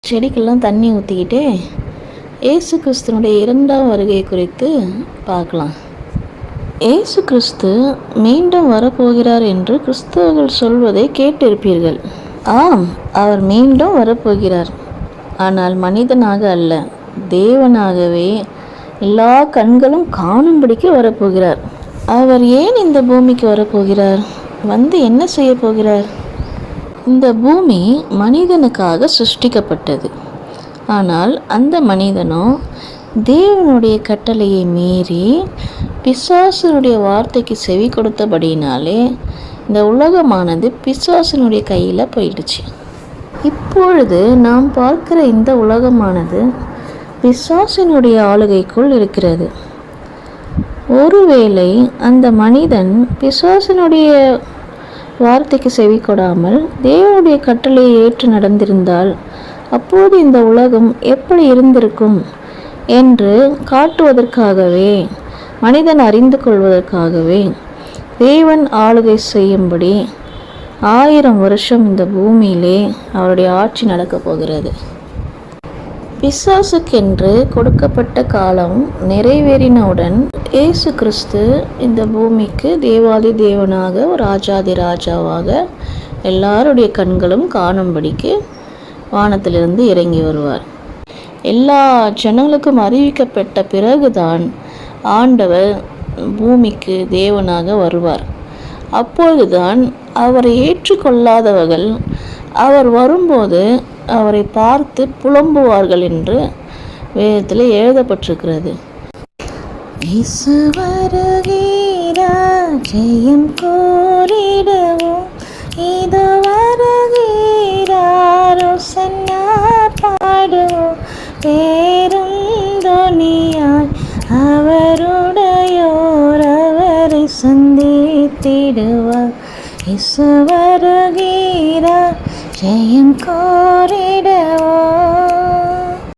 செடிக்கெல்லாம் தண்ணி ஊற்றிக்கிட்டே இயேசு கிறிஸ்துனுடைய 2ஆம் வருகை குறித்து பார்க்கலாம். இயேசு கிறிஸ்து மீண்டும் வரப்போகிறார் என்று கிறிஸ்தவர்கள் சொல்வதை கேட்டிருப்பீர்கள். ஆம், அவர் மீண்டும் வரப்போகிறார். ஆனால் மனிதனாக அல்ல, தேவனாகவே எல்லா கண்களும் காணும்படிக்கு வரப்போகிறார். அவர் ஏன் இந்த பூமிக்கு வரப்போகிறார்? வந்து என்ன செய்ய போகிறார்? இந்த பூமி மனிதனுக்காக சிருஷ்டிக்கப்பட்டது. ஆனால் அந்த மனிதனோ தேவனுடைய கட்டளையை மீறி பிசாசனுடைய வார்த்தைக்கு செவி கொடுத்தபடினாலே இந்த உலகமானது பிசாசனுடைய கையில் போயிடுச்சு. இப்பொழுது நாம் பார்க்கிற இந்த உலகமானது பிசாசனுடைய ஆளுகைக்குள் இருக்கிறது. ஒருவேளை அந்த மனிதன் பிசாசனுடைய வார்த்தைக்கு செவி கொடாமல் தேவனுடைய கட்டளையை ஏற்று நடந்திருந்தால் அப்போது இந்த உலகம் எப்படி இருந்திருக்கும் என்று காட்டுவதற்காகவே, மனிதன் அறிந்து கொள்வதற்காகவே தேவன் ஆளுகை செய்யும்படி 1000 வருஷம் இந்த பூமியிலே அவருடைய ஆட்சி நடக்கப் போகிறது. பிசாசுக்கென்று கொடுக்கப்பட்ட காலம் நிறைவேறினவுடன் இயேசு கிறிஸ்து இந்த பூமிக்கு தேவாதி தேவனாக, ராஜாதி ராஜாவாக எல்லாருடைய கண்களும் காணும்படிக்கு வானத்திலிருந்து இறங்கி வருவார். எல்லா ஜனங்களுக்கும் அறிவிக்கப்பட்ட பிறகுதான் ஆண்டவர் பூமிக்கு தேவனாக வருவார். அப்பொழுதுதான் அவரை ஏற்றுக்கொள்ளாதவர்கள் அவர் வரும்போது அவரை பார்த்து புலம்புவார்கள் என்று வேதத்தில் எழுதப்பட்டிருக்கிறது. இயேசு வருகிறார், ஜெயம் கோரிடுவோம், இதோ வருகிறார், ஓசன்னா பாடுவோம், பேரும் துணியாய் அவருடையோர் அவரை சந்தித்திடுவார். இயேசு வருகிறார், ஜெயம் கோரிடுவோம்.